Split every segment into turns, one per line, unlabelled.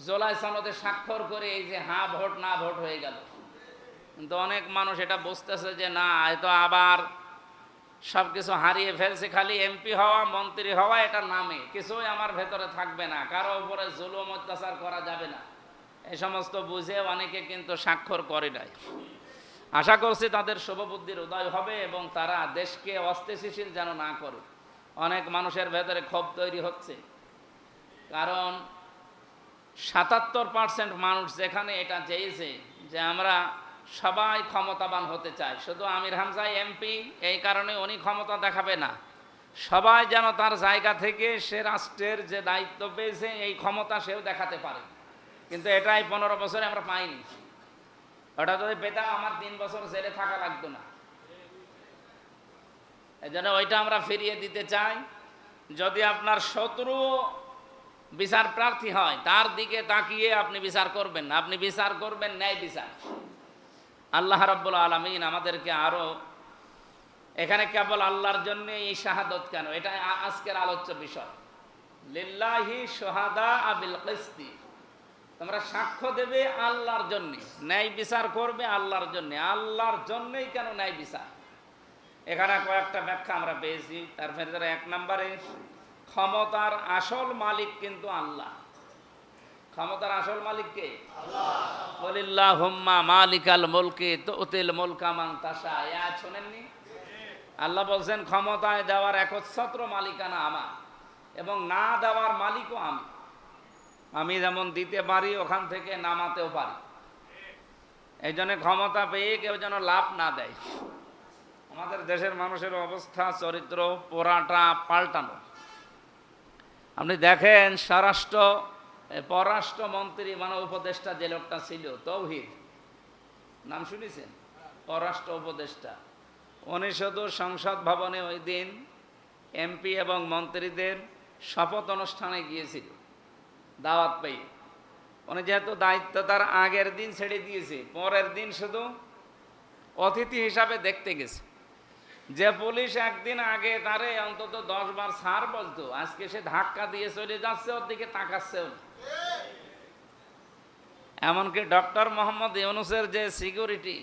জুলাই সনদে স্বাক্ষর করে এই যে হ্যাঁ ভোট না ভোট হয়ে গেল। কিন্তু অনেক মানুষ এটা বুঝতেছে যে না, হয়তো আবার সব কিছু হারিয়ে ফেলছে, খালি এমপি হওয়া মন্ত্রী হওয়া এটা নামে, কিছুই আমার ভেতরে থাকবে না, কারো উপরে জুলুম অত্যাচার করা যাবে না, এই সমস্ত বুঝে অনেকে কিন্তু স্বাক্ষর করে নাই। আশা করছি তাদের শুভবুদ্ধির উদয় হবে এবং তারা দেশকে অস্থিতিশীল যেন না করে। অনেক মানুষের ভেতরে ক্ষোভ তৈরি হচ্ছে, কারণ ৭৭% মানুষ যেখানে এটা চেয়েছে যে আমরা সবাই ক্ষমতাবান হতে চাই, শুধু আমির হামজা এমপি এই কারণে উনি ক্ষমতা দেখাবে না, সবাই যেন তার জায়গা থেকে সে রাষ্ট্রের যে দায়িত্ব পেয়েছে এই ক্ষমতা সেও দেখাতে পারে। কিন্তু এটাই 15 বছরে আমরা পাইনি। ওটা যদি পেতাম আমার 3 বছর জেলে থাকা লাগতো না। এই জন্য ওইটা আমরা ফিরিয়ে দিতে চাই। যদি আপনার শত্রু বিচার প্রার্থী হয়, তার দিকে তাকিয়ে আপনি বিচার করবেন না, আপনি বিচার করবেন ন্যায় বিচার। আল্লাহ রাব্বুল আলামিন আমাদেরকে আরো, এখানে কেবল আল্লাহর জন্য এই শাহাদত কেন, এটা আজকের আলোচ্য বিষয়। লিল্লাহি শুহাদা বিল কিসতি, তোমরা সাক্ষ্য দেবে আল্লাহর জন্য, ন্যায় বিচার করবে আল্লাহর জন্য। আল্লাহর জন্যই কেন ন্যায় বিচার? এখানে কয়েকটা ব্যাখ্যা আমরা পেয়েছি। তার ভেতরে 1 নম্বরে, ক্ষমতার আসল মালিক কিন্তু আল্লাহ। ক্ষমতার আসল মালিক কে? আল্লাহ। ওয়ালিল্লাহুম্মা মালিকাল মুলকি তুতিল মুলকা মান তাশা, আয়াত শুনেননি? আল্লাহ বলছেন ক্ষমতায় দেওয়ার একচ্ছত্র মালিকানা আমার, এবং না দেওয়ার মালিকও আমি। আমি যেমন দিতে পারি ওখান থেকে নামাতেও পারি। এই জন্য ক্ষমতা পেয়ে কেউ যেন লাভ না দেয়। আমাদের দেশের মানুষের অবস্থা, চরিত্র পোড়াটা পাল্টানো। আপনি দেখেন পররাষ্ট্রমন্ত্রী মানে উপদেষ্টা যে লোকটা ছিল, তৌহিদ নাম শুনেছেন? পররাষ্ট্র উপদেষ্টা, উনি শুধু সংসদ ভবনে ওই দিন এমপি এবং মন্ত্রীদের শপথ অনুষ্ঠানে গিয়েছিল দাওয়াত পেয়ে। উনি যেহেতু দায়িত্ব তার আগের দিন ছেড়ে দিয়েছে, পরের দিন শুধু অতিথি হিসাবে দেখতে গেছে। যে পুলিশ একদিন আগে তারে অন্তত 10 বার স্যার বলতো, আজকে সে ধাক্কা দিয়ে চলে যাচ্ছে, ওর দিকে তাকাচ্ছেও না। এমনকি ডক্টর মোহাম্মদ ইউনূসের যে সিকিউরিটি,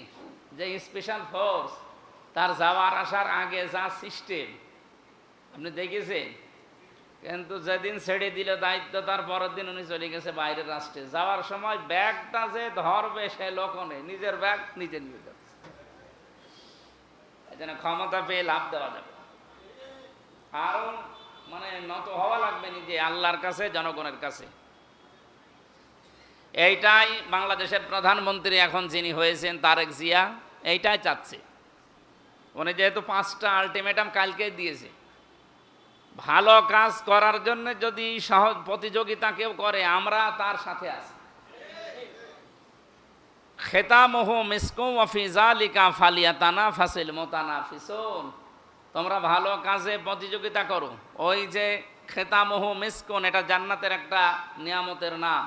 যে স্পেশাল ফোর্স, তার যাওয়ার আসার আগে যা সিস্টেম আপনি দেখেছেন, কিন্তু যেদিন ছেড়ে দিল দায়িত্ব তার পরের দিন উনি চলে গেছে বাইরের রাষ্ট্রে। যাওয়ার সময় ব্যাগটা যে ধরবে সে লোক নেই, নিজের ব্যাগ নিজে নিয়ে যাচ্ছে। এই জন্য ক্ষমতা পেয়ে লাভ দেওয়া যাবে, কারণ মানে নত হওয়া লাগবে নিজে আল্লাহর কাছে, জনগণের কাছে। এইটাই বাংলাদেশের প্রধানমন্ত্রী এখন যিনি হয়েছেন তারেক জিয়া এইটাই চাচ্ছে। উনি যেহেতু 5টা আলটিমেটাম কালকে দিয়েছে, ভালো কাজ করার জন্য যদি সহজ প্রতিযোগিতা কেউ করে আমরা তার সাথে আছি। খেতামহু মিসকুম ওয়া ফি যালিকা ফালিয়াতানাফাসিল মুতানাফিসুন, তোমরা ভালো কাজে প্রতিযোগিতা করো। ওই যে খেতামহু মিসকুন, এটা জান্নাতের একটা নিয়ামতের নাম,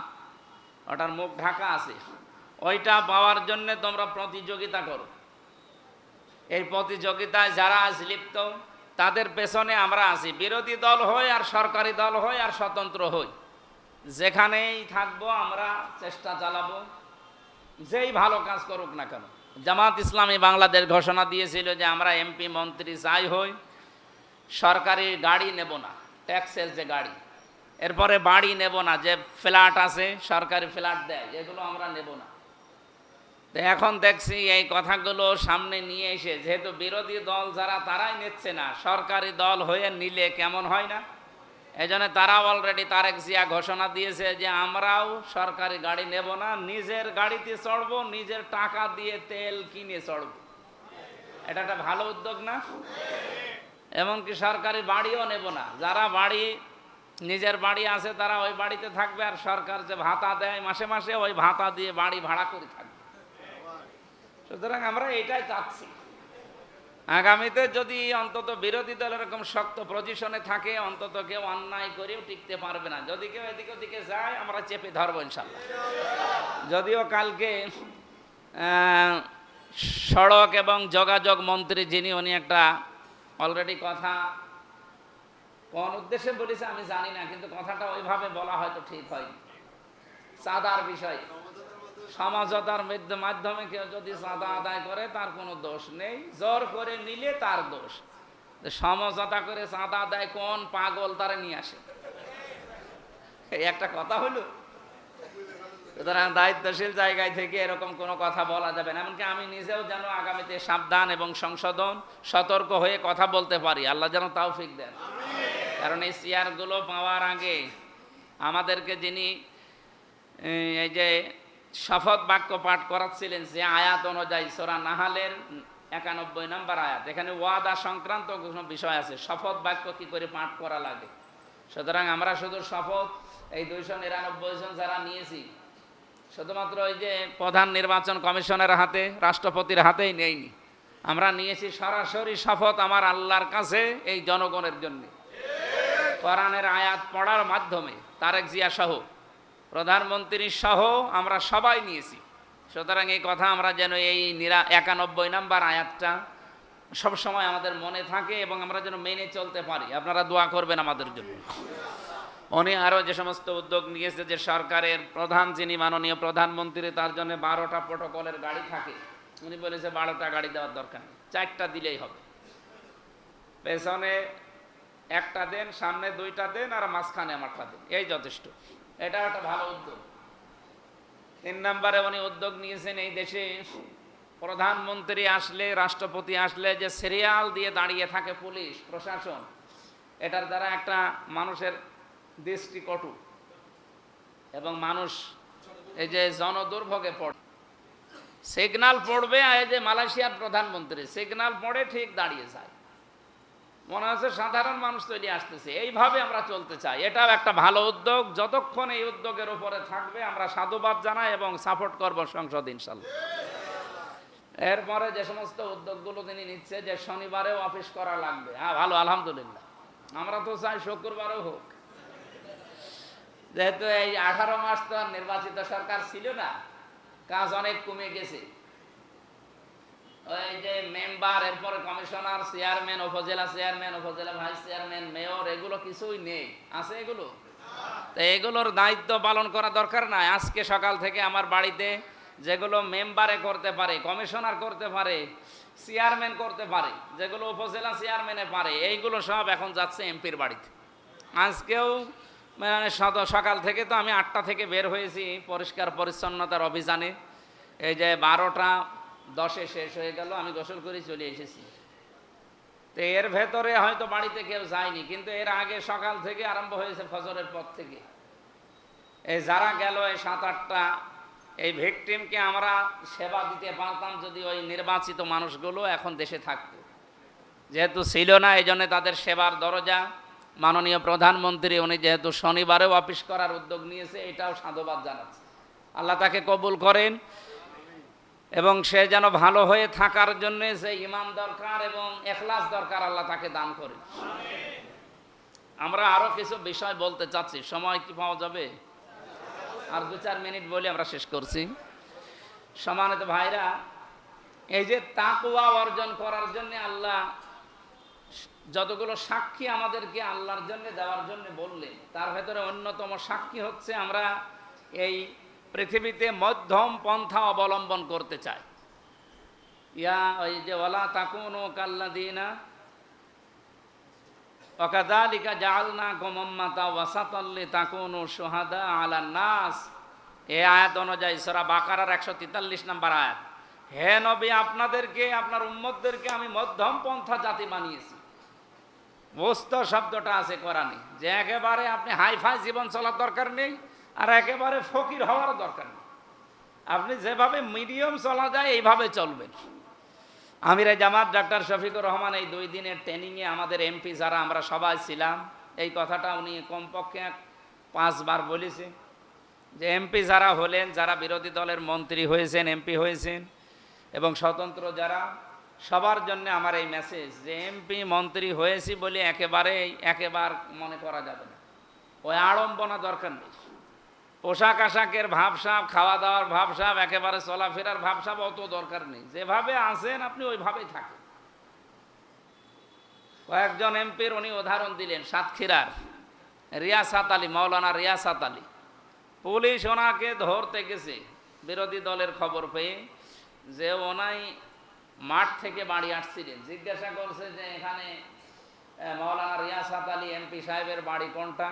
ওটার মুখ ঢাকা আছে, ওইটা পাওয়ার জন্য তোমরা প্রতিযোগিতা করো। এই প্রতিযোগিতায় যারা আজ লিপ্ত তাদের পেছনে আমরা আছি, বিরোধী দল হই আর সরকারি দল হই আর স্বতন্ত্র হই, যেখানেই থাকবো আমরা চেষ্টা চালাবো যেই ভালো কাজ করুক না কেন। জামাত ইসলামী বাংলাদেশ ঘোষণা দিয়েছিল যে আমরা এমপি মন্ত্রী যাই হই সরকারি গাড়ি নেব না, ট্যাক্সের যে গাড়ি, এরপরে বাড়ি নেব না, যে ফ্ল্যাট আছে সরকারি ফ্ল্যাট দেয় এগুলো আমরা নেব না। তো এখন দেখছি এই কথাগুলো সামনে নিয়ে এসে, যেহেতু বিরোধী দল যারা তারাই নিচ্ছে না, সরকারি দল হয়ে নিলে কেমন হয় না? এই জন্য তারা অলরেডি তারেক জিয়া ঘোষণা দিয়েছে যে আমরাও সরকারি গাড়ি নেব না, নিজের গাড়িতে চড়বো, নিজের টাকা দিয়ে তেল কিনে চড়বো। এটা একটা ভালো উদ্যোগ না? এমনকি সরকারি বাড়িও নেব না, যারা বাড়ি নিজের বাড়ি আছে তারা ওই বাড়িতে থাকবে, আর সরকার যে ভাতা দেয় মাসে মাসে ওই ভাতা দিয়ে বাড়ি ভাড়া করে থাকবে। সুতরাং আমরা এটাই চাচ্ছি। আগামীতে যদি অন্তত বিরোধী দল এরকম শক্ত পজিশনে থাকে, অন্তত কেউ অন্যায় করেও টিকতে পারবে না। যদি কেউ এদিকে ওদিকে যায় আমরা চেপে ধরবো ইনশাল্লাহ। যদিও কালকে সড়ক এবং যোগাযোগ মন্ত্রী যিনি, উনি একটা অলরেডি কথা কোন উদ্দেশ্যে বলেছে আমি জানি না, কিন্তু কথাটা ওইভাবে বলা হয়তো ঠিক হয়নি। চাঁদার বিষয়ে। সমঝোতার মাধ্যমে কেউ যদি চাঁদা আদায় করে তার কোনো দোষ নেই, জোর করে নিলে তার দোষ। সমঝোতা করে চাঁদা আদায় কোন পাগল তারা নিয়ে আসে, এই একটা কথা হলো। সুতরাং দায়িত্বশীল জায়গায় থেকে এরকম কোনো কথা বলা যাবে না। এমনকি আমি নিজেও যেন আগামীতে সাবধান এবং সংশোধন সতর্ক হয়ে কথা বলতে পারি, আল্লাহ যেন তৌফিক দেন। কারণ এই চেয়ারগুলো পাওয়ার আগে আমাদেরকে যিনি এই যে শপথ বাক্য পাঠ করাচ্ছিলেন, যে আয়াত অনুযায়ী সূরা নাহালের 91 নম্বর আয়াত, এখানে ওয়াদা সংক্রান্ত কোনো বিষয় আছে, শপথ বাক্য কি করে পাঠ করা লাগে। সুতরাং আমরা শুধু শপথ এই 299 জন যারা নিয়েছি, শুধুমাত্র ওই যে প্রধান নির্বাচন কমিশনের হাতে, রাষ্ট্রপতির হাতেই নেইনি, আমরা নিয়েছি সরাসরি শপথ আমার আল্লাহর কাছে এই জনগণের জন্য। কোরআনের আয়াত পড়ার মাধ্যমে তারেক জিয়া সহ, প্রধানমন্ত্রী সহ আমরা সবাই নিয়েছি। সুতরাং এই কথা আমরা যেন এই 91 নম্বর আয়াতটা সবসময় আমাদের মনে থাকে এবং আমরা যেন মেনে চলতে পারি। আপনারা দোয়া করবেন আমাদের জন্য। উনি আরও যে সমস্ত উদ্যোগ নিয়েছে, যে সরকারের প্রধান যিনি মাননীয় প্রধানমন্ত্রী, তার জন্য 12টা প্রোটোকলের গাড়ি থাকে। উনি বলেছে 12টা গাড়ি দেওয়ার দরকার নেই, 4টা দিলেই হবে। পেছনে 1টা দেন, সামনে 2টা দেন, আর মাঝখানে আমারটা দেন, এই যথেষ্ট। এটা একটা ভালো উদ্যোগ। 3 নম্বরে উনি উদ্যোগ নিয়েছেন, এই দেশে প্রধানমন্ত্রী আসলে, রাষ্ট্রপতি আসলে যে সিরিয়াল দিয়ে দাঁড়িয়ে থাকে পুলিশ প্রশাসন, এটার দ্বারা একটা মানুষের দৃষ্টিকটু এবং মানুষ এই যে জনদুর্ভোগে পড়ে। সিগন্যাল পড়বে, এই যে মালয়েশিয়ার প্রধানমন্ত্রী সিগন্যাল পড়ে ঠিক দাঁড়িয়ে যায়, মনে হচ্ছে সাধারণ মানুষ তৈরি আসতেছে। এইভাবে আমরা চলতে চাই, এটাও একটা ভালো উদ্যোগ। যতক্ষণ এই উদ্যোগের উপরে থাকবে আমরা সাধুবাদ জানাই এবং সাপোর্ট করব সংসদ ইনশাল্লাহ। এরপরে যে সমস্ত উদ্যোগগুলো তিনি নিচ্ছে, যে শনিবারেও অফিস করা লাগবে, হ্যাঁ ভালো, আলহামদুলিল্লাহ। আমরা তো চাই শুক্রবারও হোক, যেহেতু এই 18 মাস তো নির্বাচিত সরকার ছিল না, কাজ অনেক কমে গেছে। ওই যে মেম্বার, এরপরে কমিশনার, চেয়ারম্যান, উপজেলা চেয়ারম্যান, উপজেলা ভাইস চেয়ারম্যান, মেয়র, এগুলো কিছুই নেই। আছে এগুলো? তো এগুলোর দায়িত্ব পালন করা দরকার নাই? আজকে সকাল থেকে আমার বাড়িতে যেগুলো মেম্বারে করতে পারে, কমিশনার করতে পারে, চেয়ারম্যান করতে পারে, যেগুলো উপজেলা চেয়ারম্যানে পারে, এইগুলো সব এখন যাচ্ছে এমপির বাড়িতে। আজকেও মানে সকাল থেকে তো আমি 8টা থেকে বের হয়েছি পরিষ্কার পরিচ্ছন্নতার অভিযানে। এই যে 12টা 10-এ শেষ হয়ে গেল, আমি গোসল করে চলে এসেছি। তো এর ভেতরে হয়তো বাড়িতে কেউ যায়নি, কিন্তু এর আগে সকাল থেকে আরম্ভ হয়েছে, ফজরের পর থেকে। এই যারা গেল এই 7-8টা, এই ভিকটিমকে আমরা সেবা দিতে পারতাম যদি ওই নির্বাচিত মানুষগুলো এখন দেশে থাকতো। যেহেতু ছিল না, এই জন্য তাদের সেবার দরজা মাননীয় প্রধানমন্ত্রী উনি যেহেতু শনিবারেও অফিস করার উদ্যোগ নিয়েছে, এটাও সাধুবাদ জানাচ্ছে। আল্লাহ তাকে কবুল করেন এবং সে যেন ভালো হয়ে থাকার জন্য যে ঈমান দরকার এবং ইখলাস দরকার, আল্লাহ তাকে দান করেন। আমরা আরো কিছু বিষয় বলতে চাচ্ছি, সময় কি পাওয়া যাবে? আর 2-4 মিনিট বলে আমরা শেষ করছি। সম্মানিত ভাইরা, এই যে তাকওয়া অর্জন করার জন্য আল্লাহ যতগুলো সাক্ষী আমাদেরকে আল্লাহর জন্য দেওয়ার জন্য বললেন, তার ভেতরে অন্যতম সাক্ষী হচ্ছে আমরা এই পৃথিবীতে মধ্যম পন্থা অবলম্বন করতে চাই। ওই যে ওয়ালা তাকুনু কাল্লাযিনা ওয়াকাযালিকা জাআলনাকুম উম্মাতাও ওয়াসাতাল লিতাকুনু শুহাদা আলান নাস, এই আয়াত অনুযায়ী সূরা বাকারার 143 নম্বর আয়াত। হে নবী, আপনাদেরকে, আপনার উম্মতদেরকে আমি মধ্যম পন্থা জাতি বানিয়েছি। বস্ত শব্দটা আছে কোরআনে, যে একেবারে আপনি হাইফাই জীবন চলার দরকার নেই, আর একেবারে ফকির হওয়ার দরকার নেই। আপনি যেভাবে মিডিয়াম চলা যায় এইভাবে চলবেন। আমিরে জামাত ডক্টর শফিকুর রহমান এই 2 দিনের ট্রেনিংয়ে আমাদের এমপি যারা আমরা সবাই ছিলাম, এই কথাটা উনি কমপক্ষে 5 বার বলেছে, যে এমপি যারা হলেন, যারা বিরোধী দলের মন্ত্রী হয়েছেন, এমপি হয়েছেন এবং স্বতন্ত্র যারা, সবার জন্য আমার এই মেসেজ, যে এমপি মন্ত্রী হয়েছি বলে একেবারে মনে করা যাবে না, ওই আড়ম্বনা দরকার নেই। পোশাক আশাকের ভাবসাব, খাওয়া দাওয়ার ভাবসাব, একেবারে চলাফেরার ভাবসাব অত দরকার নেই। যেভাবে আছেন আপনি ওইভাবেই থাকেন। কয়েকজন এমপির উনি উদাহরণ দিলেন, সাতক্ষীরার রিয়াসাত আলী, মৌলানা রিয়াসাত আলী, পুলিশ ওনাকে ধরতে গেছে বিরোধী দলের খবর পেয়ে, যে ওনাই মাঠ থেকে বাড়ি আসছিলেন। জিজ্ঞাসা করছে যে এখানে মাওলানা রিয়াসাত আলী এমপি সাহেবের বাড়ি কোনটা?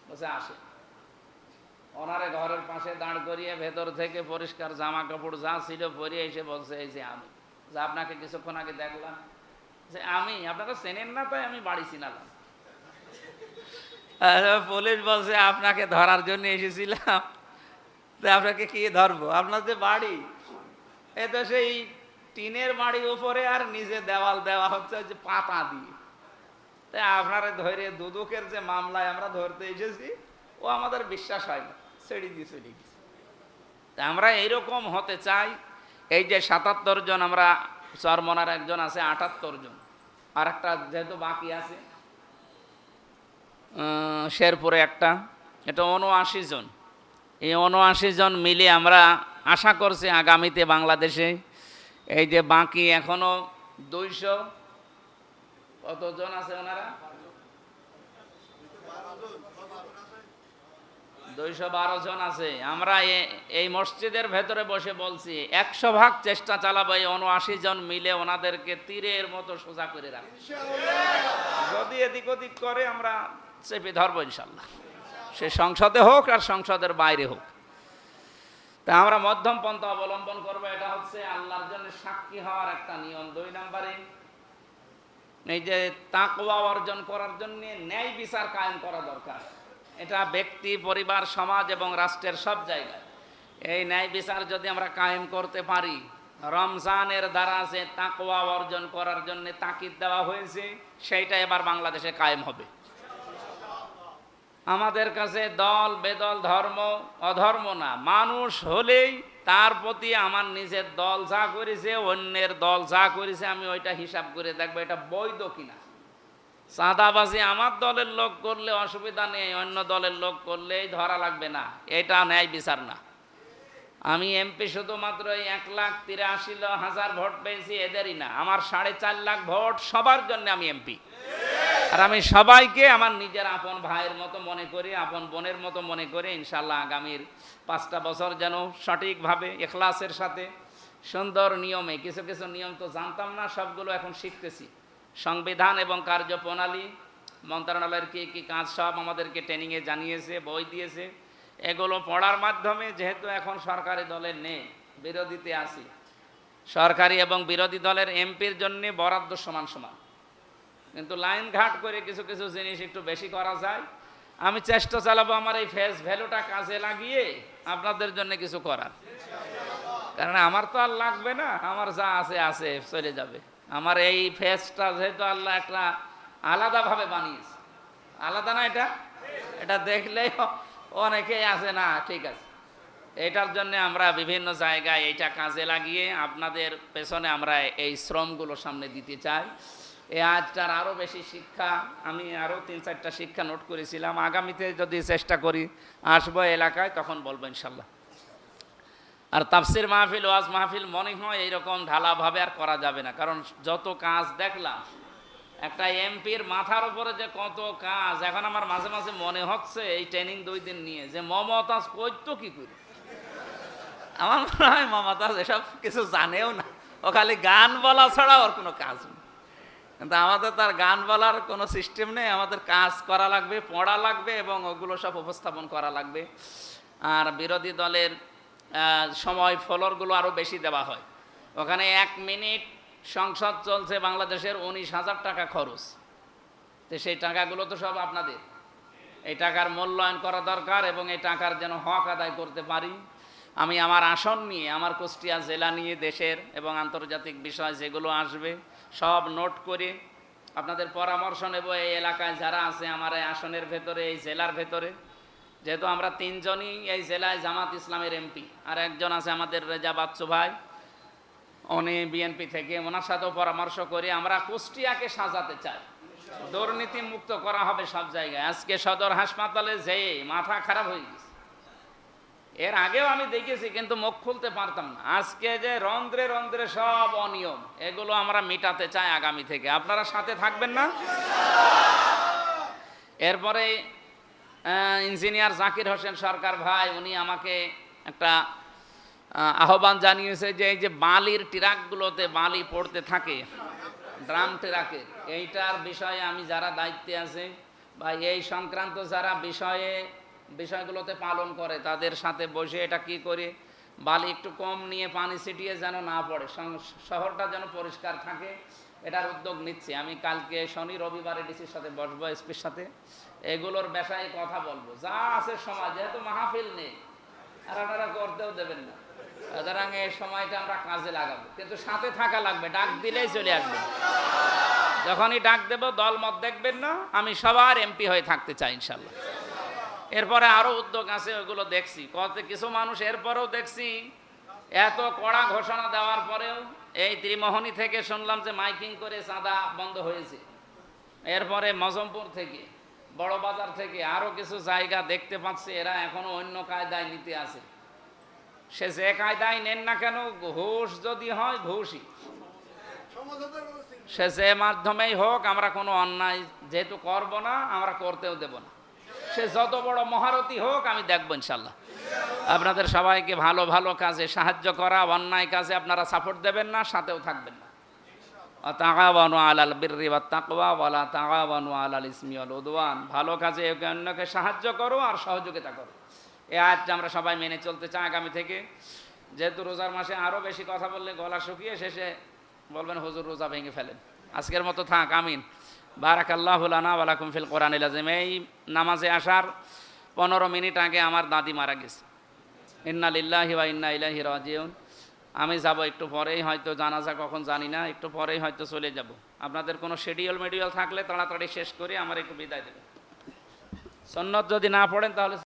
বলছে আসে। ওনারে ঘরের পাশে দাঁড় করিয়ে ভেতর থেকে পরিষ্কার জামা কাপড় যা ছিল পরিয়ে এসে বলছে, এই যে আমি, যে আপনাকে কিছুক্ষণ আগে দেখলাম। যে আমি, আপনারা চেনেন না তাই আমি বাড়ি চিনালাম। পুলিশ বলছে আপনাকে ধরার জন্য এসেছিলাম। আপনাকে কি ধরবো? আপনার যে বাড়ি, এ তো সেই টিনের বাড়ি উপরে, আর নিচে দেওয়াল দেওয়া হচ্ছে যে পাতা দিয়ে। তাই আপনারা ধরে দুদকের যে মামলায় আমরা ধরতে এসেছি, ও আমাদের বিশ্বাস হয় না, ছেড়ে দিয়ে চলে গেছে। তা আমরা এইরকম হতে চাই। এই যে ৭৭ জন, আমরা চরমনার একজন আছে ৭৮ জন, আর একটা যেহেতু বাকি আছে শেরপুরে একটা, এটা ৭৯ জন। এই ৭৯ জন মিলে আমরা আশা করছি আগামীতে বাংলাদেশে এই যে বাকি এখনো ২০০ কতজন আছে, ওনারা ২১২ জন আছে। আমরা এই মসজিদের ভেতরে বসে বলছি ১০০ ভাগ চেষ্টা চালাবো এই ৭৯ জন মিলে ওনাদেরকে তীরের মতো সোজা করে রাখবো। যদি এদিক ওদিক করে আমরা চেপে ধরবো ইনশাল্লাহ, সে সংসদে হোক আর সংসদের বাইরে হোক। তা আমরা মধ্যম পন্থা অবলম্বন করবো। এটা হচ্ছে আল্লাহর জন্য সাক্ষী হওয়ার একটা নিয়ম। ২ নম্বরে এই যে তাকওয়া অর্জন করার জন্য ন্যায় বিচার কায়েম করা দরকার। এটা ব্যক্তি, পরিবার, সমাজ এবং রাষ্ট্রের সব জায়গায় এই ন্যায় বিচার যদি আমরা কায়েম করতে পারি, রমজানের দ্বারা যে তাকওয়া অর্জন করার জন্য তাকিদ দেওয়া হয়েছে, সেইটা এবার বাংলাদেশে কায়েম হবে। আমাদের কাছে দল বেদল, ধর্ম অধর্ম না, মানুষ হলেই তার প্রতি আমার নিজের দল যা করেছে, অন্যের দল যা করেছে, আমি ওইটা হিসাব করে দেখবো এটা বৈধ কিনা। চাঁদাবাজি আমার দলের লোক করলে অসুবিধা নেই, অন্য দলের লোক করলেই ধরা লাগবে না, এটা ন্যায় বিচার না। আমি এমপি শুধুমাত্র ১,৮৩,০০০ ভোট পেয়েছি এদেরই না, আমার ৪.৫ লাখ ভোট সবার জন্য আমি এমপি। আর আমি সবাইকে আমার নিজের আপন ভাইয়ের মতো মনে করি, আপন বোনের মতো মনে করি। ইনশাল্লাহ আগামীর ৫টা বছর যেন সঠিকভাবে ইখলাসের সাথে সুন্দর নিয়মে, কিছু কিছু নিয়ম তো জানতাম না, সবগুলো এখন শিখতেছি। সংবিধান এবং কার্যপ্রণালী মন্ত্রণালয়ের কি কি কাজ সব আমাদেরকে ট্রেনিংয়ে জানিয়েছে, বই দিয়েছে। এগুলো পড়ার মাধ্যমে, যেহেতু এখন সরকারি দলের নেই, বিরোধীতে আছি, সরকারি এবং বিরোধী দলের এমপির জন্য বরাদ্দ সমান সমান, কিন্তু লাইন ঘাট করে কিছু কিছু জিনিস একটু বেশি করা যায়। আমি চেষ্টা চালাবো আমার এই ফেস ভ্যালুটা কাজে লাগিয়ে আপনাদের জন্য কিছু করার, কারণ আমার তো আর লাগবে না, আমার যা আছে আছে চলে যাবে। আমার এই ফেসটা যেহেতু আল্লাহ একটা আলাদাভাবে বানিয়েছে, আলাদা না এটা, এটা দেখলেই অনেকেই আছে না ঠিক আছে, এটার জন্য আমরা বিভিন্ন জায়গায় এইটা কাজে লাগিয়ে আপনাদের পেছনে আমরা এই শ্রমগুলো সামনে দিতে চাই। এই আজটার আরও বেশি শিক্ষা, আমি আরও ৩-৪টা শিক্ষা নোট করেছিলাম, আগামীতে যদি চেষ্টা করি আসবো এলাকায় তখন বলবো ইনশাল্লাহ। আর তাফসির মাহফিল, ওয়াজ মাহফিল মনে হয় এইরকম ঢালাভাবে আর করা যাবে না, কারণ যত কাজ দেখলাম একটা এমপির মাথার উপরে যে কত কাজ, এখন আমার মাঝে মাঝে মনে হচ্ছে এই ট্রেনিং 2 দিন নিয়ে যে মমতাজ করতো কি করে। আমার মনে হয় মমতাজ এসব কিছু জানেও না, ও খালি গান বলা ছাড়া ওর কোনো কাজ নেই। কিন্তু আমাদের তার গান বলার কোনো সিস্টেম নেই, আমাদের কাজ করা লাগবে, পড়া লাগবে এবং ওগুলো সব উপস্থাপন করা লাগবে। আর বিরোধী দলের সময় ফলরগুলো আরও বেশি দেওয়া হয়, ওখানে 1 মিনিট সংসদ চলছে বাংলাদেশের 19,000 টাকা খরচ, তো সেই টাকাগুলো তো সব আপনাদের। এই টাকার মূল্যায়ন করা দরকার এবং এই টাকার যেন হক আদায় করতে পারি। আমি আমার আসন নিয়ে, আমার কুষ্টিয়া জেলা নিয়ে দেশের এবং আন্তর্জাতিক বিষয় যেগুলো আসবে সব নোট করে আপনাদের পরামর্শ নেব। এই এলাকায় যারা আছে আমার এই আসনের ভেতরে, এই জেলার ভেতরে, যেহেতু আমরা 3 জনই এই জেলায় জামাত ইসলামের এমপি, আর একজন আছে আমাদের রেজা বাচ্চু ভাই, উনি বিএনপি থেকে, ওনার সাথেও পরামর্শ করে আমরা কুষ্টিয়াকে সাজাতে চাই, দুর্নীতি মুক্ত করা হবে সব জায়গায়। আজকে সদর হাসপাতালে যেয়ে মাথা খারাপ হয়ে গেছে, এর আগেও আমি দেখেছি কিন্তু মুখ খুলতে পারতাম না। আজকে যে রন্ধ্রে রন্ধ্রে সব অনিয়ম, এগুলো আমরা মেটাতে চাই আগামী থেকে। আপনারা সাথে থাকবেন না? এরপরে ইঞ্জিনিয়ার জাকির হোসেন সরকার ভাই উনি আমাকে একটা আহ্বান জানিয়েছে যে এই যে বালির ট্রাকগুলোতে বালি পড়তে থাকে ড্রাম ট্রাকের, এইটার বিষয়ে আমি যারা দায়িত্বে আছে বা এই সংক্রান্ত যারা বিষয়গুলোতে পালন করে তাদের সাথে বসে এটা কি করে বালি একটু কম নিয়ে পানি ছিটিয়ে যেন না পড়ে, শহরটা যেন পরিষ্কার থাকে, এটার উদ্যোগ নিচ্ছি। আমি কালকে শনি রবিবারে ডিসির সাথে বসবো, এসপির সাথে, এগুলোর বিষয়ে কথা বলবো। যা আছে সময়, যেহেতু মাহফিল নেই আর আপনারা করতেও দেবেন না, সুতরাং এই সময়টা আমরা কাজে লাগাবো, কিন্তু সাথে থাকা লাগবে, ডাক দিলেই চলে আসবে। যখনই ডাক দেব দলমত দেখবেন না, আমি সবার এমপি হয়ে থাকতে চাই ইনশাল্লাহ। এরপরে আরো উদ্যোগ আছে, ওইগুলো দেখছি। কিছু মানুষ এরপরেও দেখছি এত কড়া ঘোষণা দেওয়ার পরেও, এই ত্রিমোহনী থেকে শুনলাম যে মাইকিং করে চাঁদা বন্ধ হয়েছে, এরপরে মজমপুর থেকে, বড় বাজার থেকে আরো কিছু জায়গা দেখতে পাচ্ছি এরা এখনো অন্য কায়দায় নিতে আছে। সে যে কায়দায় নেন না কেন, ঘুষ যদি হয় ঘুষই, সে যে মাধ্যমেই হোক, আমরা কোনো অন্যায় যেহেতু করব না, আমরা করতেও দেব না। সে যত বড় মহারথী হোক, আমি দেখব ইনশাল্লাহ। আপনাদের সবাইকে ভালো ভালো কাজে সাহায্য করা, অন্যায় কাজে আপনারা সাপোর্ট দেবেন না, সাথেও থাকবেন না। তাআওয়ানু আলাল বিররি ওয়াত তাকওয়া ওয়ালা তাআওয়ানু আলাল ইসমি ওয়াল উদওয়ান। ভালো কাজে একে অন্যকে সাহায্য করো আর সহযোগিতা করো। এই আয়াতটা আমরা সবাই মেনে চলতে চাই আগামী থেকে। যেহেতু রোজার মাসে আরও বেশি কথা বললে গলা শুকিয়ে শেষে বলবেন হুজুর রোজা ভেঙে ফেলেন। আজকের মতো থাক, আমিন। বারাকাল্লাহু লানা ওয়া লাকুম ফিল কোরআনিল আযীম। এই নামাজে আসার 15 মিনিট আগে আমার দাদি মারা গেছে। ইন্না লিল্লাহি ওয়া ইন্না ইলাইহি রাজিউন। আমি যাব একটু পরেই, হয়তো জানাজা কখন জানি না, একটু পরেই হয়তো চলে যাব। আপনাদের কোনো শিডিউল মেডিউল থাকলে তাড়াতাড়ি শেষ করে আমার একটু বিদায় দেবেন। সুন্নত যদি না পড়েন তাহলে